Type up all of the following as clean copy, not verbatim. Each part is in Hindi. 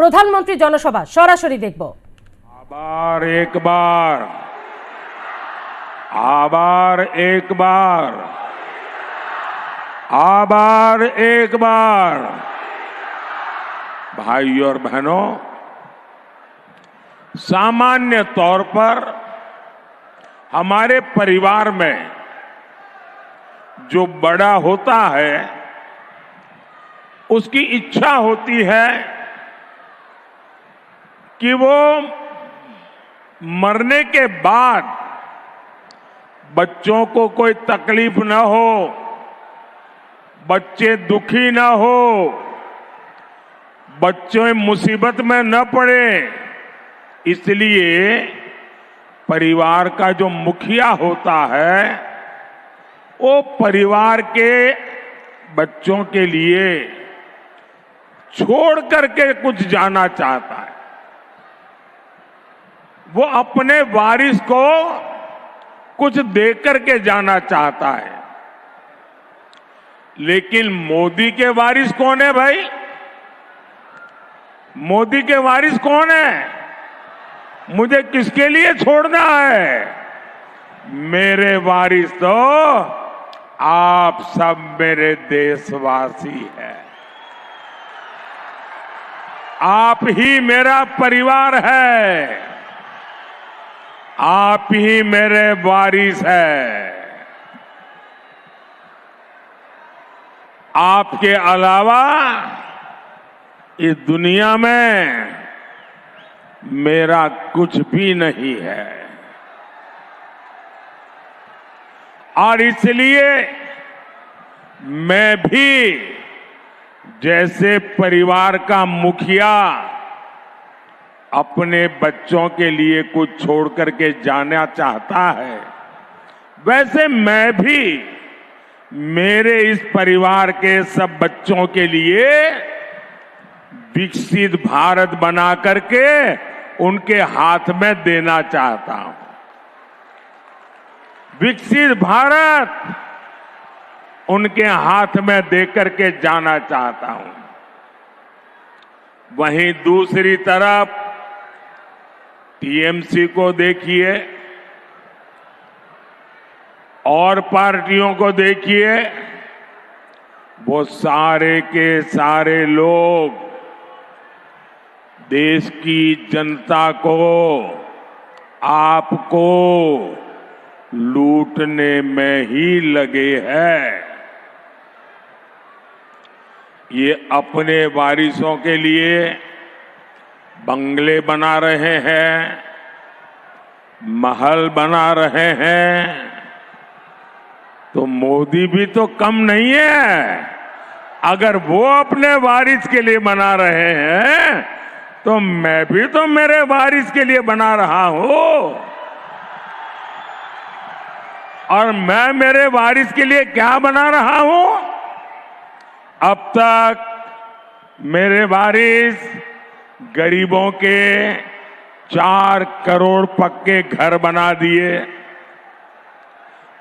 প্রধানমন্ত্রী জনসভা সরাসরি দেখব। আবার একবার আবার একবার आबार एक बार भाई और बहनों, सामान्य तौर पर हमारे परिवार में जो बड़ा होता है उसकी इच्छा होती है कि वो मरने के बाद बच्चों को कोई तकलीफ न हो, बच्चे दुखी न हो, बच्चे मुसीबत में न पड़े। इसलिए परिवार का जो मुखिया होता है वो परिवार के बच्चों के लिए छोड़ करके कुछ जाना चाहता है। वो अपने वारिस को कुछ दे करके जाना चाहता है। लेकिन मोदी के वारिस कौन है भाई? मोदी के वारिस कौन है? मुझे किसके लिए छोड़ना है? मेरे वारिस तो आप सब मेरे देशवासी हैं। आप ही मेरा परिवार है, आप ही मेरे वारिस है। आपके अलावा इस दुनिया में मेरा कुछ भी नहीं है। और इसलिए मैं भी जैसे परिवार का मुखिया अपने बच्चों के लिए कुछ छोड़ करके जाना चाहता है, वैसे मैं भी मेरे इस परिवार के सब बच्चों के लिए विकसित भारत बना करके उनके हाथ में देना चाहता हूं। विकसित भारत उनके हाथ में दे करके जाना चाहता हूं। वहीं दूसरी तरफ टीएमसी को देखिए और पार्टियों को देखिए, वो सारे के सारे लोग देश की जनता को, आपको लूटने में ही लगे हैं। ये अपने वारिसों के लिए बंगले बना रहे हैं, महल बना रहे हैं। तो मोदी भी तो कम नहीं है। अगर वो अपने वारिस के लिए बना रहे हैं तो मैं भी तो मेरे वारिस के लिए बना रहा हूं। और मैं मेरे वारिस के लिए क्या बना रहा हूं? अब तक मेरे वारिस गरीबों के 4 करोड़ पक्के घर बना दिए।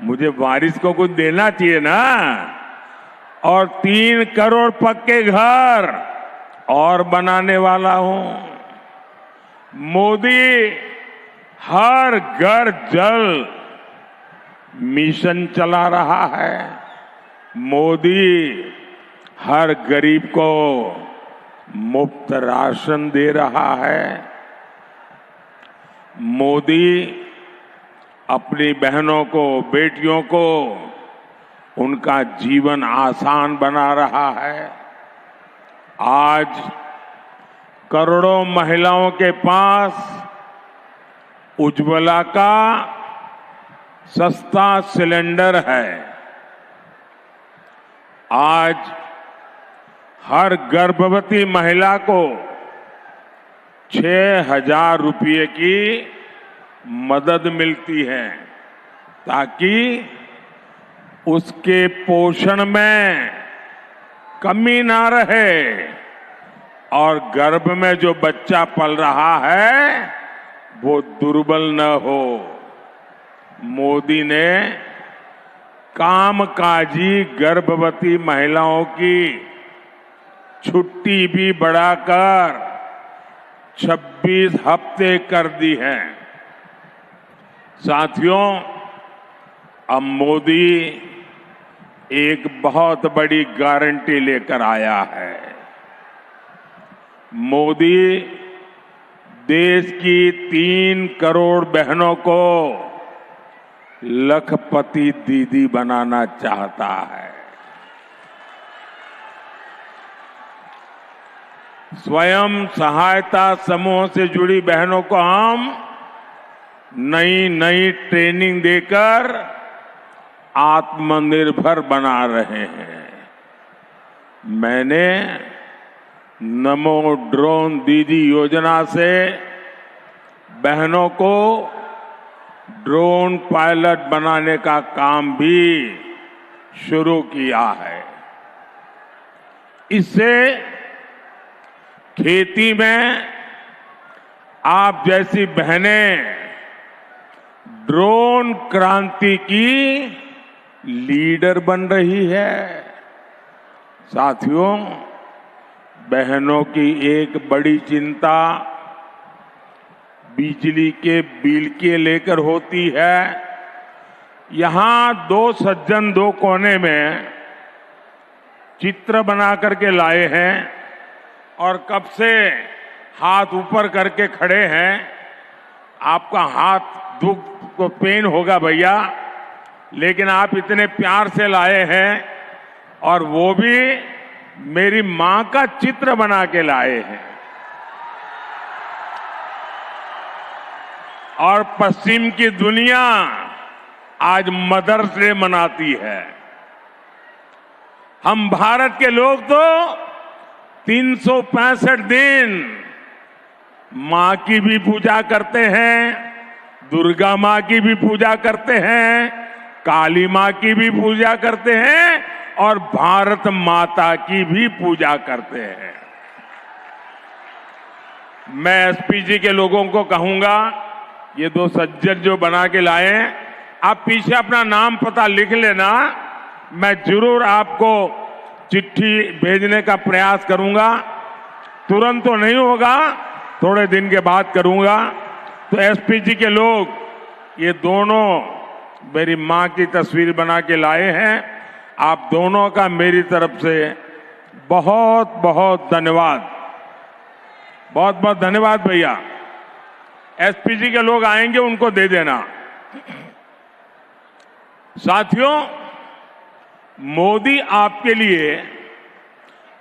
मुझे वारिस को कुछ देना चाहिए ना। और 3 करोड़ पक्के घर और बनाने वाला हूं। मोदी हर घर जल मिशन चला रहा है। मोदी हर गरीब को मुफ्त राशन दे रहा है। मोदी अपनी बहनों को, बेटियों को उनका जीवन आसान बना रहा है। आज करोड़ों महिलाओं के पास उज्ज्वला का सस्ता सिलेंडर है। आज हर गर्भवती महिला को 6,000 रुपये की मदद मिलती है ताकि उसके पोषण में कमी ना रहे और गर्भ में जो बच्चा पल रहा है वो दुर्बल न हो। मोदी ने कामकाजी गर्भवती महिलाओं की छुट्टी भी बढ़ाकर 26 हफ्ते कर दी है। साथियों, अब मोदी एक बहुत बड़ी गारंटी लेकर आया है। मोदी देश की 3 करोड़ बहनों को लखपति दीदी बनाना चाहता है। स्वयं सहायता समूह से जुड़ी बहनों को हम नई ट्रेनिंग देकर आत्मनिर्भर बना रहे हैं। मैंने नमो ड्रोन दीदी योजना से बहनों को ड्रोन पायलट बनाने का काम भी शुरू किया है। इससे खेती में आप जैसी बहनें ड्रोन क्रांति की लीडर बन रही है। साथियों, बहनों की एक बड़ी चिंता बिजली के बिल के लेकर होती है। यहां 2 सज्जन 2 कोने में चित्र बना करके लाए हैं और कब से हाथ ऊपर करके खड़े हैं। आपका हाथ दुख को पेन होगा भैया, लेकिन आप इतने प्यार से लाए हैं और वो भी मेरी मां का चित्र बना के लाए हैं। और पश्चिम की दुनिया आज मदर्स डे मनाती है। हम भारत के लोग तो 365 दिन मां की भी पूजा करते हैं, दुर्गा मां की भी पूजा करते हैं, काली मां की भी पूजा करते हैं और भारत माता की भी पूजा करते हैं। मैं एसपीजी के लोगों को कहूंगा, ये 2 सज्जन जो बना के लाए, आप पीछे अपना नाम पता लिख लेना। मैं जरूर आपको चिट्ठी भेजने का प्रयास करूंगा। तुरंत तो नहीं होगा, थोड़े दिन के बाद करूंगा। तो एसपीजी के लोग ये दोनों मेरी मां की तस्वीर बना के लाए हैं। आप दोनों का मेरी तरफ से बहुत बहुत धन्यवाद। बहुत बहुत धन्यवाद भैया। एसपीजी के लोग आएंगे, उनको दे देना। साथियों, मोदी आपके लिए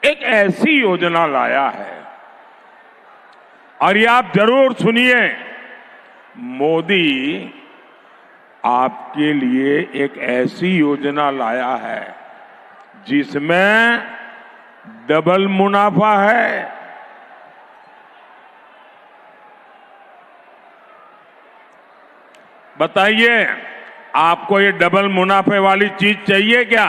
एक ऐसी योजना लाया है और ये आप जरूर सुनिए। मोदी आपके लिए एक ऐसी योजना लाया है जिसमें डबल मुनाफा है। बताइए, आपको ये डबल मुनाफे वाली चीज चाहिए क्या?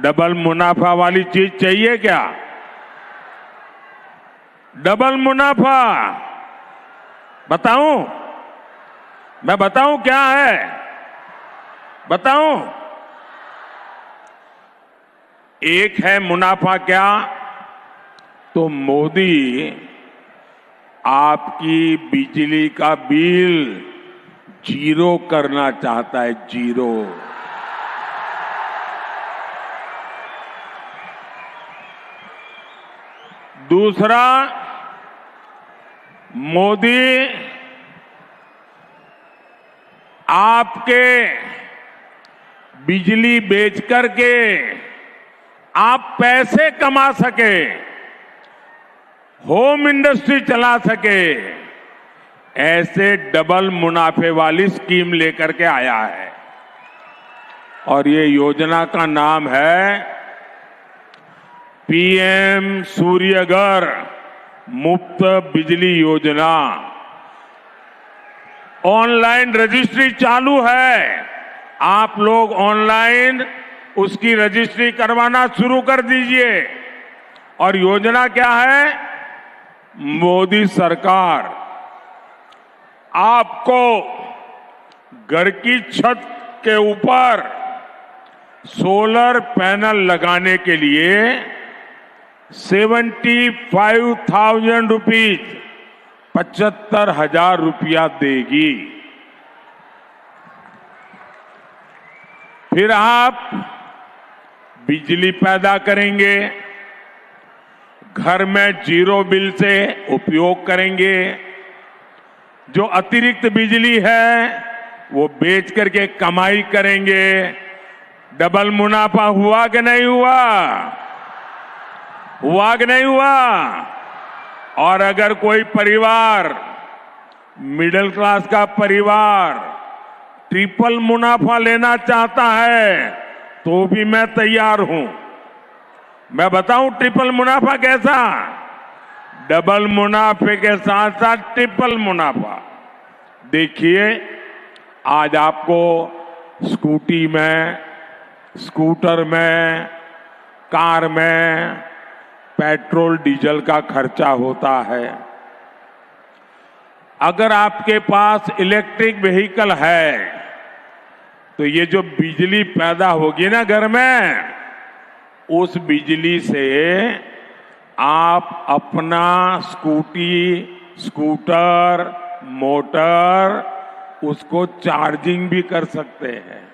डबल मुनाफा वाली चीज चाहिए क्या? डबल मुनाफा बताऊं? मैं बताऊं क्या है? बताऊं? एक है मुनाफा क्या, तो मोदी आपकी बिजली का बिल 0 करना चाहता है, 0। दूसरा, मोदी आपके बिजली बेच करके आप पैसे कमा सके, होम इंडस्ट्री चला सके, ऐसे डबल मुनाफे वाली स्कीम लेकर के आया है। और ये योजना का नाम है पीएम सूर्यघर मुफ्त बिजली योजना। ऑनलाइन रजिस्ट्री चालू है। आप लोग ऑनलाइन उसकी रजिस्ट्री करवाना शुरू कर दीजिए। और योजना क्या है? मोदी सरकार आपको घर की छत के ऊपर सोलर पैनल लगाने के लिए 75,000 रुपीज 75,000 रुपया देगी। फिर आप बिजली पैदा करेंगे, घर में जीरो बिल से उपयोग करेंगे। जो अतिरिक्त बिजली है वो बेच करके कमाई करेंगे। डबल मुनाफा हुआ कि नहीं हुआ? हुआ कि नहीं हुआ? और अगर कोई परिवार, मिडिल क्लास का परिवार ट्रिपल मुनाफा लेना चाहता है तो भी मैं तैयार हूं। मैं बताऊं ट्रिपल मुनाफा कैसा? डबल मुनाफे के साथ साथ ट्रिपल मुनाफा। देखिए, आज आपको स्कूटी में, स्कूटर में, कार में पेट्रोल डीजल का खर्चा होता है। अगर आपके पास इलेक्ट्रिक व्हीकल है तो ये जो बिजली पैदा होगी ना घर में, उस बिजली से आप अपना स्कूटी, स्कूटर, मोटर उसको चार्जिंग भी कर सकते हैं।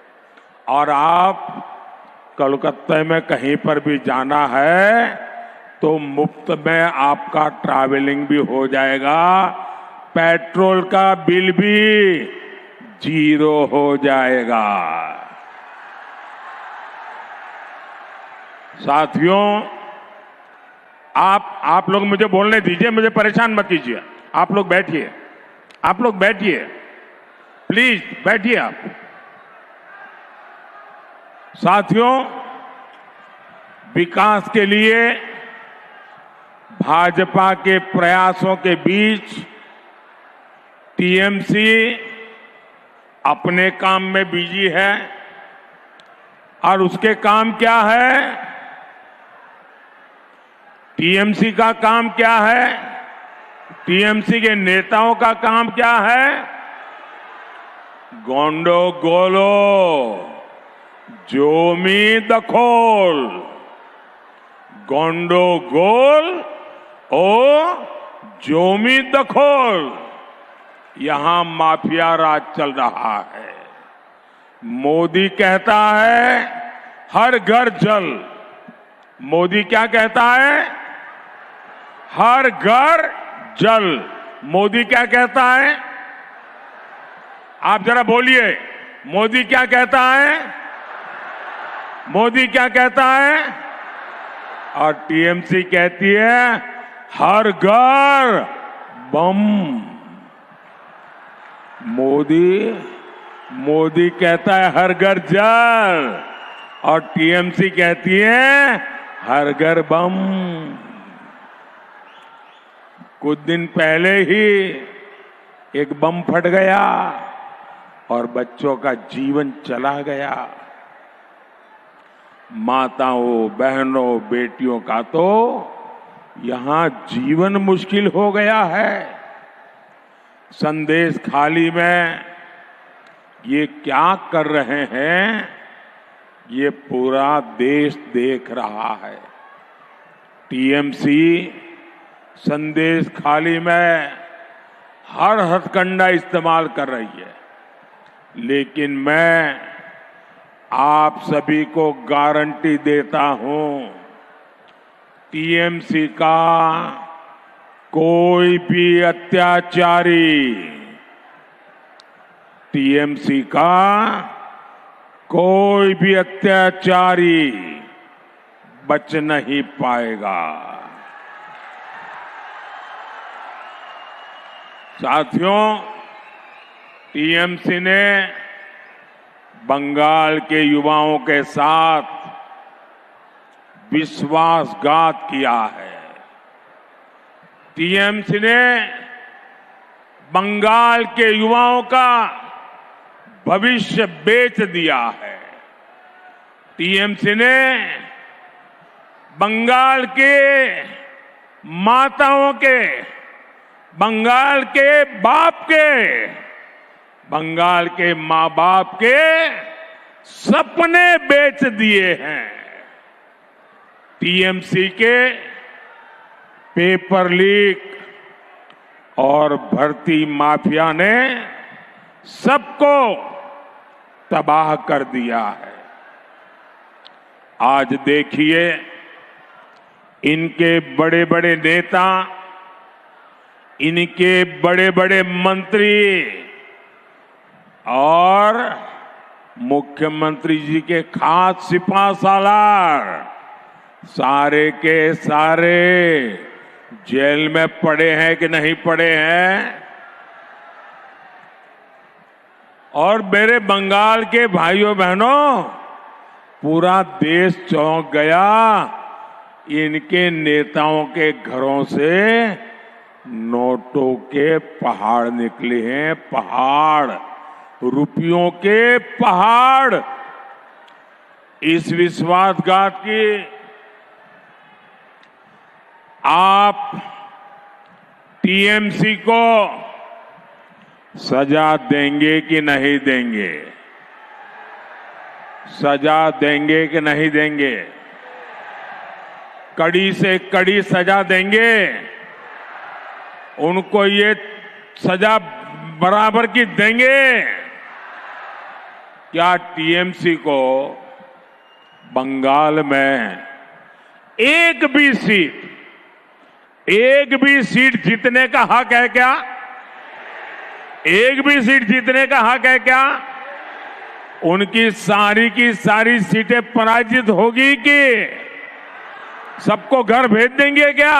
और आप कलकत्ता में कहीं पर भी जाना है तो मुफ्त में आपका ट्रैवलिंग भी हो जाएगा, पेट्रोल का बिल भी जीरो हो जाएगा। साथियों, आप लोग मुझे बोलने दीजिए, मुझे परेशान मत कीजिए। आप लोग बैठिए, आप लोग बैठिए, प्लीज बैठिए आप। साथियों, विकास के लिए भाजपा के प्रयासों के बीच टीएमसी अपने काम में बिजी है। और उसके काम क्या है? टीएमसी का काम क्या है? टीएमसी के नेताओं का काम क्या है? गोंडो गोलो जोमी दखोल, गोंडो गोल ओ जोमी दखोल। यहां माफिया राज चल रहा है। मोदी कहता है हर घर जल। मोदी क्या कहता है? हर घर जल। मोदी क्या कहता है? आप जरा बोलिए, मोदी क्या कहता है? मोदी क्या कहता है? और टीएमसी कहती है हर घर बम। मोदी कहता है हर घर जल और टीएमसी कहती है हर घर बम। कुछ दिन पहले ही एक बम फट गया और बच्चों का जीवन चला गया। माताओं, बहनों, बेटियों का तो यहां जीवन मुश्किल हो गया है। संदेश खाली में ये क्या कर रहे हैं, ये पूरा देश देख रहा है। टीएमसी संदेश खाली में हर हथकंडा इस्तेमाल कर रही है, लेकिन मैं आप सभी को गारंटी देता हूं, टीएमसी का कोई भी अत्याचारी, टीएमसी का कोई भी अत्याचारी बच नहीं पाएगा। साथियों, टीएमसी ने बंगाल के युवाओं के साथ विश्वासघात किया है। टीएमसी ने बंगाल के युवाओं का भविष्य बेच दिया है। टीएमसी ने बंगाल के माताओं के, बंगाल के बाप के, बंगाल के मां बाप के सपने बेच दिए हैं। टीएमसी के पेपर लीक और भर्ती माफिया ने सबको तबाह कर दिया है। आज देखिए, इनके बड़े बड़े नेता, इनके बड़े बड़े मंत्री और मुख्यमंत्री जी के खास सिपहसालार सारे के सारे जेल में पड़े हैं कि नहीं पड़े हैं। और मेरे बंगाल के भाइयों बहनों, पूरा देश चौंक गया। इनके नेताओं के घरों से नोटों के पहाड़ निकले हैं, पहाड़, रुपयों के पहाड़। इस विश्वासघात की आप टीएमसी को सजा देंगे कि नहीं देंगे? सजा देंगे कि नहीं देंगे? कड़ी से कड़ी सजा देंगे? उनको ये सजा बराबर की देंगे? क्या टीएमसी को बंगाल में एक भी सीट जीतने का हक है क्या? एक भी सीट जीतने का हक है क्या? उनकी सारी की सारी सीटें पराजित होगी कि सबको घर भेज देंगे क्या?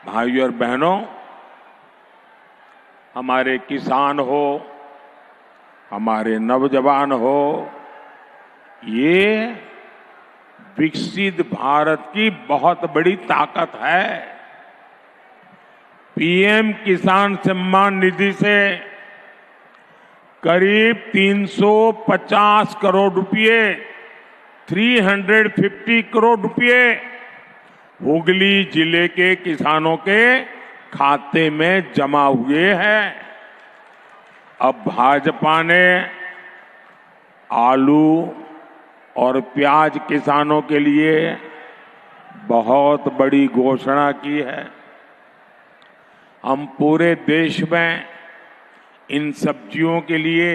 भाइयों और बहनों, हमारे किसान हो, हमारे नौजवान हो, ये विकसित भारत की बहुत बड़ी ताकत है। पीएम किसान सम्मान निधि से करीब 350 करोड़ रुपए, 350 करोड़ रुपए हुगली जिले के किसानों के खाते में जमा हुए हैं। अब भाजपा ने आलू और प्याज किसानों के लिए बहुत बड़ी घोषणा की है। हम पूरे देश में इन सब्जियों के लिए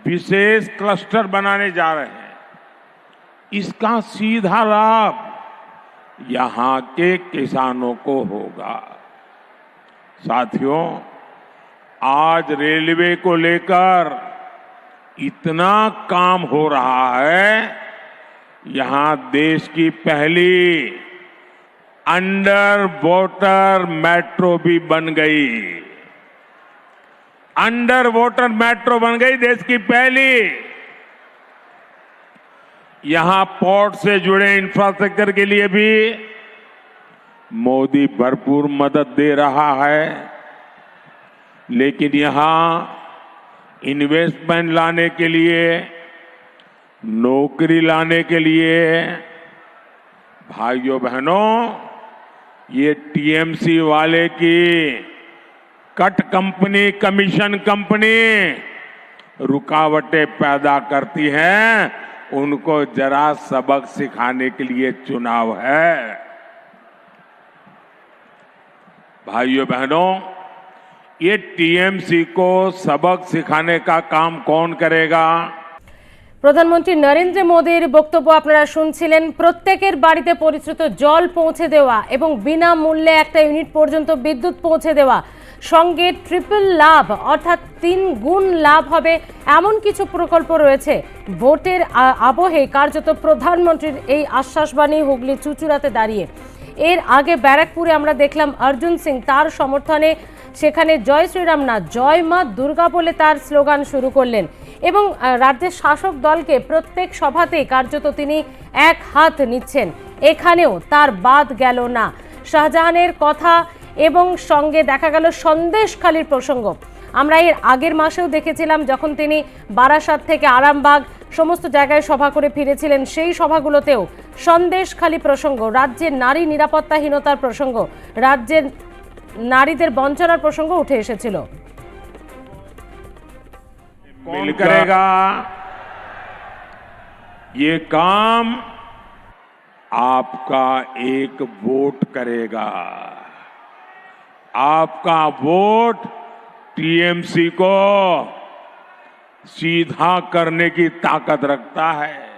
विशेष क्लस्टर बनाने जा रहे हैं। इसका सीधा लाभ यहां के किसानों को होगा। साथियों, आज रेलवे को लेकर इतना काम हो रहा है, यहां देश की पहली अंडर वाटर मेट्रो भी बन गई। अंडर वाटर मेट्रो बन गई, देश की पहली। यहां पोर्ट से जुड़े इंफ्रास्ट्रक्चर के लिए भी मोदी भरपूर मदद दे रहा है, लेकिन यहां इन्वेस्टमेंट लाने के लिए, नौकरी लाने के लिए, भाइयों बहनों, ये टीएमसी वाले की कट कंपनी, कमीशन कंपनी रुकावटें पैदा करती हैं। उनको जरा सबक सिखाने के लिए चुनाव है। भाइयों बहनों, ये टीएमसी को सबक सिखाने का काम कौन करेगा? প্রধানমন্ত্রী নরেন্দ্র মোদীর বক্তব্য আপনারা শুনছিলেন। প্রত্যেকের বাড়িতে পরিশ্রুত জল পৌঁছে দেওয়া এবং বিনামূল্যে একটা ইউনিট পর্যন্ত বিদ্যুৎ পৌঁছে দেওয়া, সঙ্গে ট্রিপল লাভ অর্থাৎ 3 গুণ লাভ হবে এমন কিছু প্রকল্প রয়েছে। ভোটের আবহে কার্যত প্রধানমন্ত্রীর এই আশ্বাসবাণী হুগলি চুঁচুড়াতে দাঁড়িয়ে। এর আগে ব্যারাকপুরে আমরা দেখলাম অর্জুন সিং তার সমর্থনে সেখানে জয় শ্রীরাম না জয় মা দুর্গা বলে তার স্লোগান শুরু করলেন এবং রাজ্যের শাসক দলকে প্রত্যেক সভাতেই কার্যত তিনি এক হাত নিচ্ছেন। এখানেও তার বাদ গেল না। শাহজাহানের কথা এবং সঙ্গে দেখা গেল সন্দেশখালির প্রসঙ্গ। আমরা এর আগের মাসেও দেখেছিলাম যখন তিনি বারাসাত থেকে আরামবাগ সমস্ত জায়গায় সভা করে ফিরেছিলেন, সেই সভাগুলোতেও সন্দেশখালি প্রসঙ্গ, রাজ্যের নারী নিরাপত্তাহীনতার প্রসঙ্গ, রাজ্যের নারীদের বঞ্চনার প্রসঙ্গ উঠে এসেছিল। कौन करेगा ये काम? आपका एक वोट करेगा। आपका वोट टीएमसी को सीधा करने की ताकत रखता है।